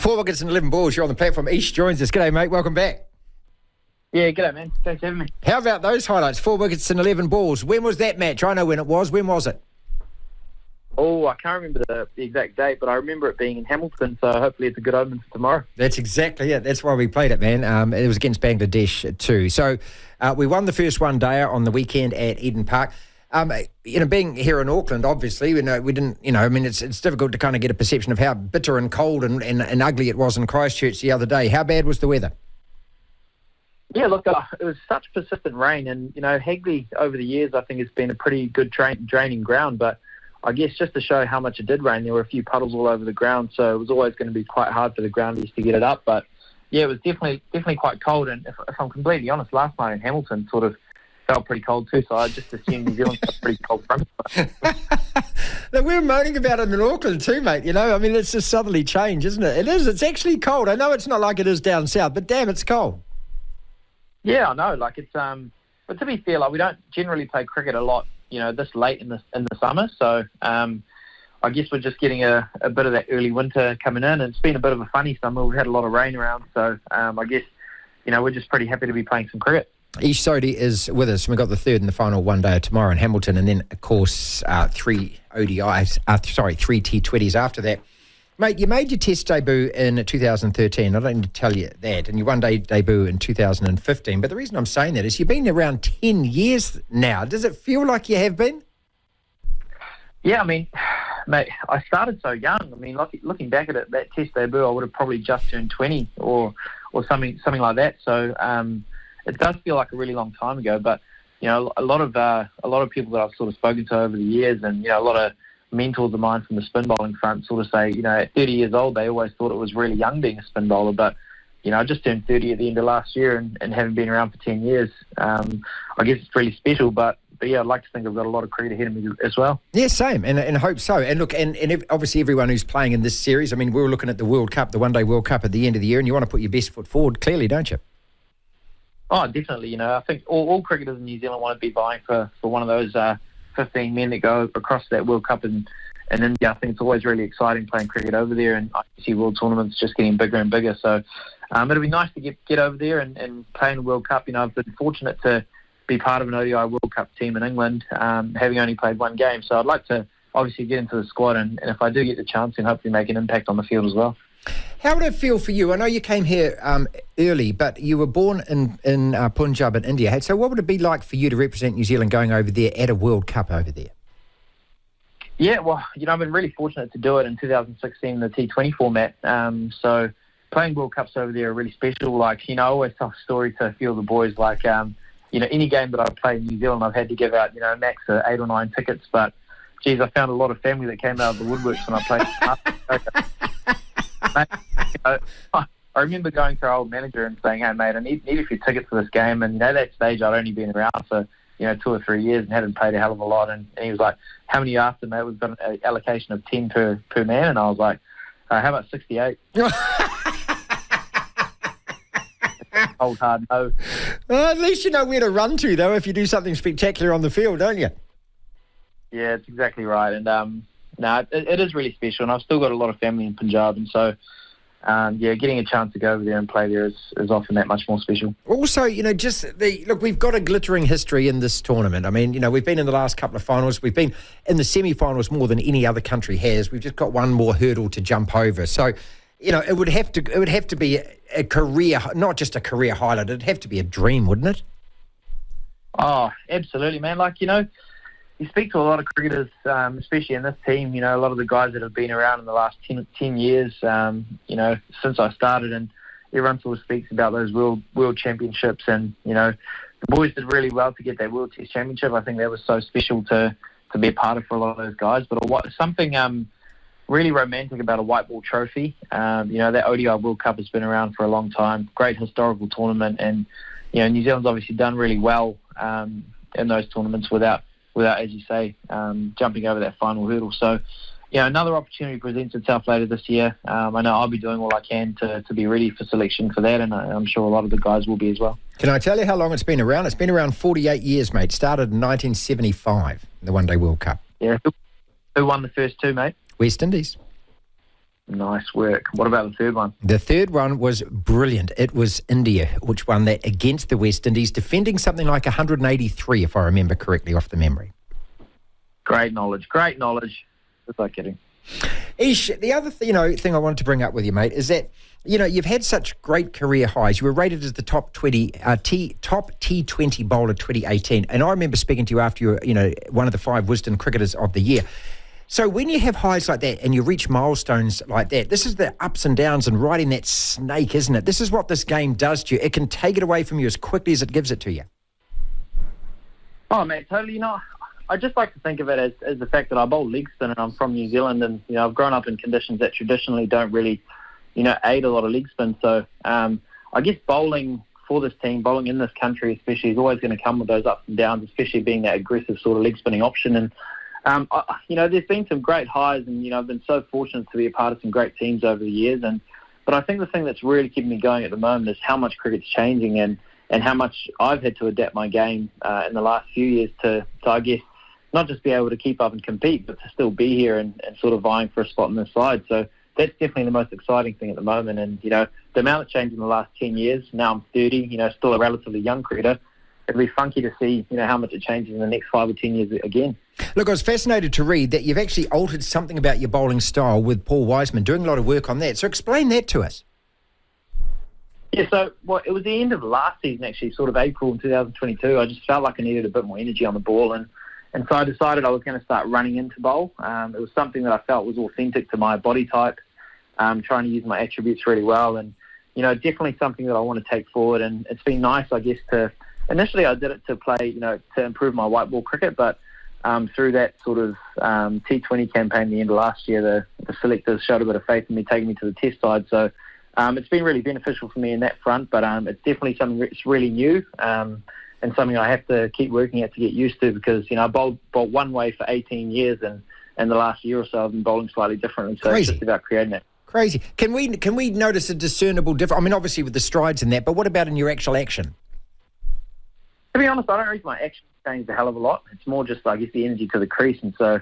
4 wickets and 11 balls. You're on the platform. Ish joins us. G'day, mate. Welcome back. Yeah, g'day, man. Thanks for having me. How about those highlights? 4 wickets and 11 balls. When was that match? I know when it was. When was it? Oh, I can't remember the exact date, but I remember it being in Hamilton, so hopefully it's a good omen for tomorrow. That's exactly it. That's why we played it, man. It was against Bangladesh too. So we won the first one-dayer on the weekend at Eden Park. Being here in Auckland, obviously, we didn't, it's difficult to kind of get a perception of how bitter and cold and ugly it was in Christchurch the other day. How bad was the weather? Yeah, look, it was such persistent rain, and, Hagley over the years, I think it's been a pretty good draining ground, but I guess just to show how much it did rain, there were a few puddles all over the ground, so it was always going to be quite hard for the groundies to get it up, but yeah, it was definitely quite cold, and if I'm completely honest, last night in Hamilton sort of felt pretty cold too, so I just assumed New Zealand felt pretty cold from it. Look, we were moaning about it in Auckland too, mate, it's a southerly change, isn't it? It is, it's actually cold. I know it's not like it is down south, but damn, it's cold. Yeah, I know, but to be fair, we don't generally play cricket a lot, this late in the summer. So I guess we're just getting a bit of that early winter coming in. It's been a bit of a funny summer. We've had a lot of rain around. So I guess, we're just pretty happy to be playing some cricket. Ish Sodhi is with us. We've got the third and the final one day tomorrow in Hamilton. And then, of course, 3 T20s after that. Mate, you made your test debut in 2013. I don't need to tell you that. And your one-day debut in 2015. But the reason I'm saying that is you've been around 10 years now. Does it feel like you have been? Yeah, mate, I started so young. Looking back at it, that test debut, I would have probably just turned 20 or something like that. So it does feel like a really long time ago. But, a lot of people that I've sort of spoken to over the years and, a lot of mentors of mine from the spin bowling front sort of say, at 30 years old, they always thought it was really young being a spin bowler. But, I just turned 30 at the end of last year and having been around for 10 years, I guess it's really special. But yeah, I'd like to think I've got a lot of cricket ahead of me as well. Yeah, same, and I hope so. And look, and obviously everyone who's playing in this series, we were looking at the World Cup, the one-day World Cup at the end of the year, and you want to put your best foot forward, clearly, don't you? Oh, definitely. I think all cricketers in New Zealand want to be vying for one of those 15 men that go across that World Cup in India. I think it's always really exciting playing cricket over there, and I see World Tournaments just getting bigger and bigger. So it'll be nice to get over there and play in the World Cup. I've been fortunate to be part of an ODI World Cup team in England, having only played one game. So I'd like to obviously get into the squad, and if I do get the chance, then hopefully make an impact on the field as well. How would it feel for you? I know you came here early, but you were born in Punjab in India. So what would it be like for you to represent New Zealand going over there at a World Cup over there? Yeah, well, I've been really fortunate to do it in 2016, the T20 format. So playing World Cups over there are really special. I always tell a story to a few of the boys, any game that I've played in New Zealand, I've had to give out, max 8 or 9 tickets. But, geez, I found a lot of family that came out of the woodworks when I played. I remember going to our old manager and saying, hey, mate, I need a few tickets for this game. And, at that stage, I'd only been around for, 2 or 3 years and hadn't played a hell of a lot. And he was like, how many are you after, mate? We've got an allocation of 10 per man. And I was like, how about 68? Old hard no. Well, at least you know where to run to, though, if you do something spectacular on the field, don't you? Yeah, it's exactly right. And, it is really special. And I've still got a lot of family in Punjab. And so, getting a chance to go over there and play there is often that much more special. Also, look, we've got a glittering history in this tournament. We've been in the last couple of finals. We've been in the semi-finals more than any other country has. We've just got one more hurdle to jump over. So, it would have to be a career, not just a career highlight. It'd have to be a dream, wouldn't it? Oh, absolutely, man. You speak to a lot of cricketers, especially in this team, a lot of the guys that have been around in the last 10 years, since I started, and everyone sort of speaks about those world championships, and, the boys did really well to get that World Test Championship. I think that was so special to be a part of for a lot of those guys. But something really romantic about a white ball trophy, that ODI World Cup has been around for a long time, great historical tournament, and, New Zealand's obviously done really well in those tournaments without, as you say, jumping over that final hurdle. So, another opportunity presents itself later this year. I know I'll be doing all I can to be ready for selection for that, and I'm sure a lot of the guys will be as well. Can I tell you how long it's been around? It's been around 48 years, mate. Started in 1975, the One Day World Cup. Yeah. Who won the first two, mate? West Indies. Nice work. What about the third one? The third one was brilliant. It was India, which won that against the West Indies, defending something like 183, if I remember correctly off the memory. Great knowledge. Just like kidding. Ish, the other thing I wanted to bring up with you, mate, is that you've had such great career highs. You were rated as the top T20 bowler 2018, and I remember speaking to you after you were one of the 5 Wisden cricketers of the year. So when you have highs like that and you reach milestones like that, this is the ups and downs and riding that snake, isn't it? This is what this game does to you. It can take it away from you as quickly as it gives it to you. Oh, mate, totally. I just like to think of it as the fact that I bowl leg spin and I'm from New Zealand, and I've grown up in conditions that traditionally don't really aid a lot of leg spin. So I guess bowling for this team, bowling in this country especially, is always going to come with those ups and downs, especially being that aggressive sort of leg spinning option. And there's been some great highs, and I've been so fortunate to be a part of some great teams over the years. But I think the thing that's really keeping me going at the moment is how much cricket's changing and how much I've had to adapt my game in the last few years to I guess, not just be able to keep up and compete, but to still be here and sort of vying for a spot in this side. So that's definitely the most exciting thing at the moment. And, the amount of change in the last 10 years, now I'm 30, still a relatively young cricketer. It'd be funky to see, how much it changes in the next 5 or 10 years again. Look, I was fascinated to read that you've actually altered something about your bowling style with Paul Wiseman, doing a lot of work on that. So explain that to us. Yeah, so it was the end of last season, actually, sort of April in 2022. I just felt like I needed a bit more energy on the ball, and so I decided I was going to start running into bowl. It was something that I felt was authentic to my body type, trying to use my attributes really well, and definitely something that I want to take forward. And it's been nice, I guess, initially I did it to play, to improve my white ball cricket, but through that sort of T20 campaign at the end of last year, the selectors showed a bit of faith in me, taking me to the test side. So it's been really beneficial for me in that front, but it's definitely something that's really new. And something I have to keep working at to get used to, because I bowled one way for 18 years, and the last year or so I've been bowling slightly differently. So Crazy. It's just about creating it. Crazy. Can we notice a discernible difference? I mean, obviously with the strides and that, but what about in your actual action? To be honest, I don't reckon my action changed a hell of a lot. It's more just, I guess, the energy to the crease, and so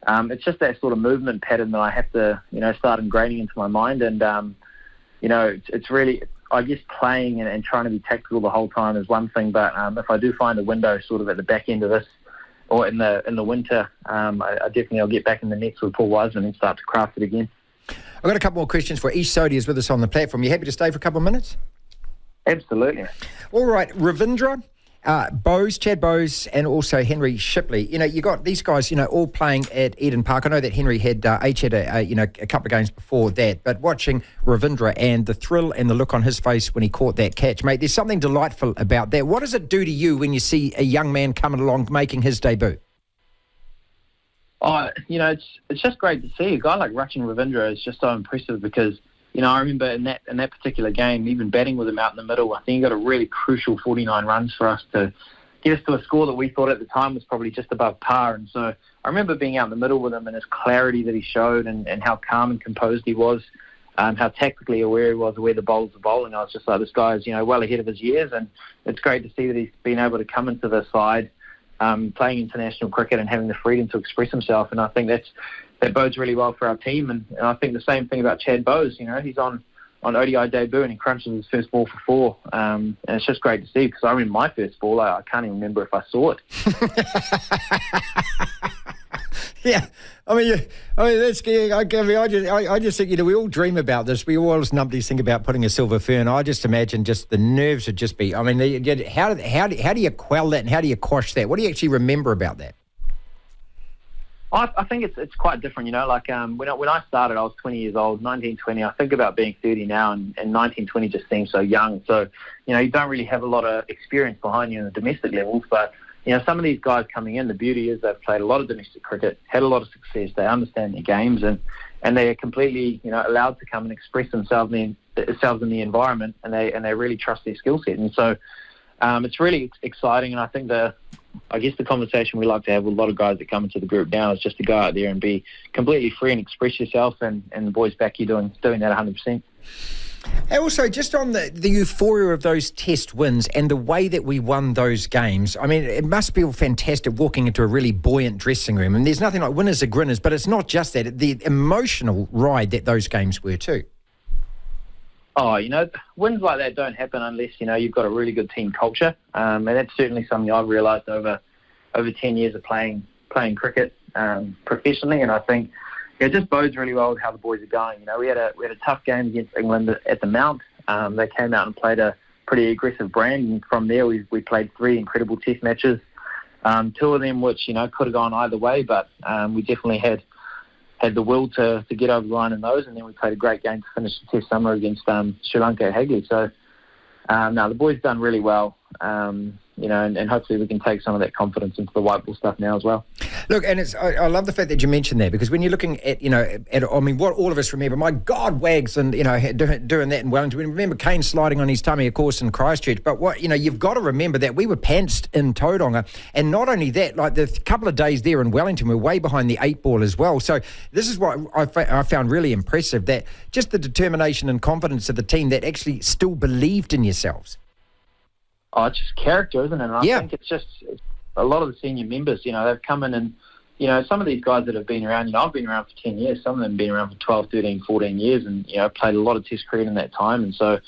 it's just that sort of movement pattern that I have to start ingraining into my mind, and it's really, I guess, playing and trying to be tactical the whole time is one thing, but if I do find a window sort of at the back end of this, or in the winter, I'll get back in the nets with Paul Wiseman and start to craft it again. I've got a couple more questions for Ish Sodhi is with us on the platform. You happy to stay for a couple of minutes? Absolutely. All right, Ravindra, Chad Bowes, and also Henry Shipley. You got these guys, all playing at Eden Park. I know that Henry had a couple of games before that, but watching Ravindra and the thrill and the look on his face when he caught that catch, mate, there's something delightful about that. What does it do to you when you see a young man coming along making his debut? Oh, it's just great to see. A guy like Rachin Ravindra is just so impressive, because I remember in that particular game, even batting with him out in the middle, I think he got a really crucial 49 runs for us to get us to a score that we thought at the time was probably just above par. And so I remember being out in the middle with him and his clarity that he showed, and how calm and composed he was, how tactically aware he was of where the bowlers were bowling. I was just like, this guy is well ahead of his years, and it's great to see that he's been able to come into the side playing international cricket and having the freedom to express himself. And I think that bodes really well for our team. And I think the same thing about Chad Bowes. He's on ODI debut and he crunches his first ball for 4. And it's just great to see, because I remember my first ball, I can't even remember if I saw it. Yeah, I mean, that's scary. I just think, we all dream about this. We always numpties think about putting a silver fern. I just imagine just the nerves would just be. I mean, how do you quell that, and how do you quash that? What do you actually remember about that? I think it's quite different. When I started, I was 20 years old, 19, 20. I think about being 30 now, and 19, 20 just seems so young. So, you don't really have a lot of experience behind you in the domestic levels, but some of these guys coming in, the beauty is they've played a lot of domestic cricket, had a lot of success, they understand their games, and they are completely, allowed to come and express themselves in the environment, and they really trust their skill set. And so it's really exciting, and I think the conversation we like to have with a lot of guys that come into the group now is just to go out there and be completely free and express yourself, and the boys back you doing that 100%. And also, just on the euphoria of those test wins and the way that we won those games, I mean, it must feel fantastic walking into a really buoyant dressing room. And there's nothing like winners are grinners, but it's not just that. The emotional ride that those games were too. Oh, wins like that don't happen unless, you've got a really good team culture. And that's certainly something I've realised over 10 years of playing cricket professionally. And I think it just bodes really well with how the boys are going. We had a tough game against England at the Mount. They came out and played a pretty aggressive brand, and from there we played 3 incredible test matches. 2 of them which could have gone either way, but we definitely had the will to get over the line in those, and then we played a great game to finish the Test summer against Sri Lanka at Hagley. So the boys done really well. And hopefully we can take some of that confidence into the white ball stuff now as well. Look, and I love the fact that you mentioned that, because when you're looking at, what all of us remember, my God, Wags and, doing that in Wellington. We remember Kane sliding on his tummy, of course, in Christchurch. But you've got to remember that we were pantsed in Tauranga. And not only that, like the couple of days there in Wellington, we're way behind the 8 ball as well. So this is what I found really impressive, that just the determination and confidence of the team that actually still believed in yourselves. Oh, it's just character, isn't it? And I think it's a lot of the senior members, they've come in and, some of these guys that have been around, I've been around for 10 years, some of them have been around for 12, 13, 14 years and, played a lot of test cricket in that time. And so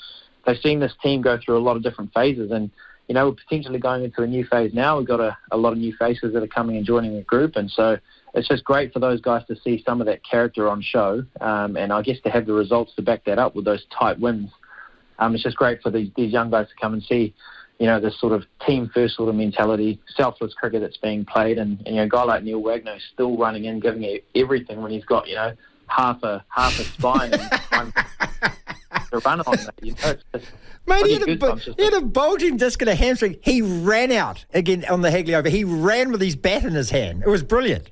they've seen this team go through a lot of different phases and, we're potentially going into a new phase now. We've got a lot of new faces that are coming and joining the group. And so it's just great for those guys to see some of that character on show. And I guess to have the results to back that up with those tight wins. It's just great for these young guys to come and see, this sort of team-first sort of mentality, selfless cricket that's being played. And a guy like Neil Wagner is still running in, giving it everything when he's got, half a spine and to run on that. It's just, mate, he had a bulging disc and a hamstring. He ran out again on the Hagley over. He ran with his bat in his hand. It was brilliant.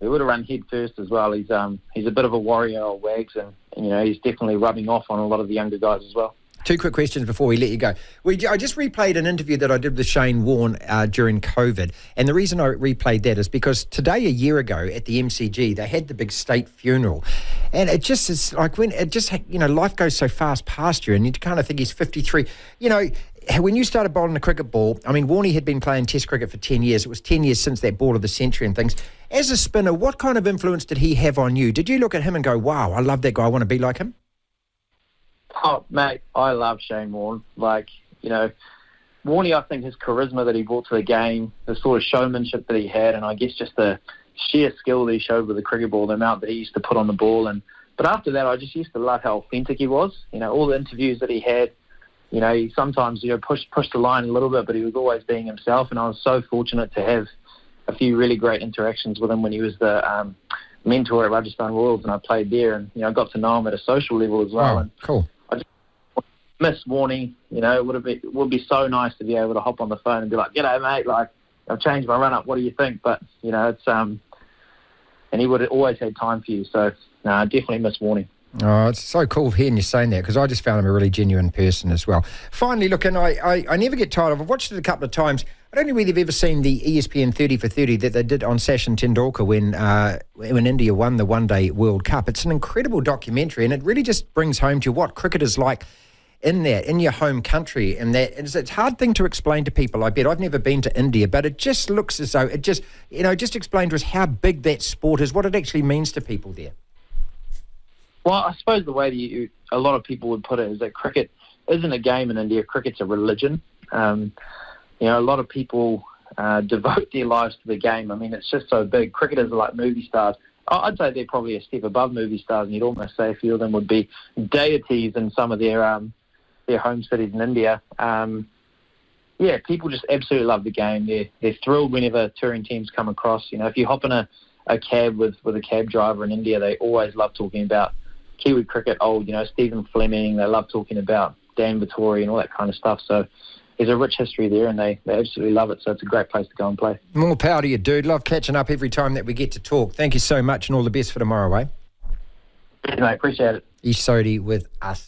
He would have run head first as well. He's a bit of a warrior, old Wags, and he's definitely rubbing off on a lot of the younger guys as well. 2 quick questions before we let you go. I just replayed an interview that I did with Shane Warne during COVID, and the reason I replayed that is because today, a year ago, at the MCG, they had the big state funeral, and it just is like life goes so fast past you, and you kind of think he's 53. When you started bowling the cricket ball, I mean, Warne had been playing Test cricket for 10 years. It was 10 years since that ball of the century and things. As a spinner, what kind of influence did he have on you? Did you look at him and go, wow, I love that guy, I want to be like him? Oh, mate, I love Shane Warne. Warne, I think his charisma that he brought to the game, the sort of showmanship that he had, and I guess just the sheer skill that he showed with the cricket ball, the amount that he used to put on the ball. But after that, I just used to love how authentic he was. All the interviews that he had, he sometimes, pushed the line a little bit, but he was always being himself. And I was so fortunate to have a few really great interactions with him when he was the mentor at Rajasthan Royals, and I played there, and I got to know him at a social level as well. Oh, cool. Miss Warne, it would be so nice to be able to hop on the phone and be like, "G'day, mate. I've changed my run up. What do you think?" But it's and he would have always had time for you. So I definitely miss Warne. Oh, it's so cool hearing you saying that, because I just found him a really genuine person as well. Finally, look, and I never get tired of it. I've watched it a couple of times. I don't know whether you've ever seen the ESPN 30 for 30 that they did on Sachin Tendulkar when India won the One-Day World Cup. It's an incredible documentary, and it really just brings home to you what cricket is like in your home country. And it's a hard thing to explain to people, I bet. I've never been to India, but it just looks as though it just explain to us how big that sport is, what it actually means to people there. Well, I suppose the way that a lot of people would put it is that cricket isn't a game in India. Cricket's a religion. A lot of people devote their lives to the game. I mean, it's just so big. Cricketers are like movie stars. I'd say they're probably a step above movie stars, and you'd almost say a few of them would be deities in some of their home cities in India. People just absolutely love the game. They're thrilled whenever touring teams come across. If you hop in a cab with a cab driver in India, they always love talking about Kiwi cricket, Stephen Fleming. They love talking about Dan Vittori and all that kind of stuff. So there's a rich history there, and they absolutely love it. So it's a great place to go and play. More power to you, dude. Love catching up every time that we get to talk. Thank you so much, and all the best for tomorrow, eh? Mate, appreciate it. Ish Sodhi with us.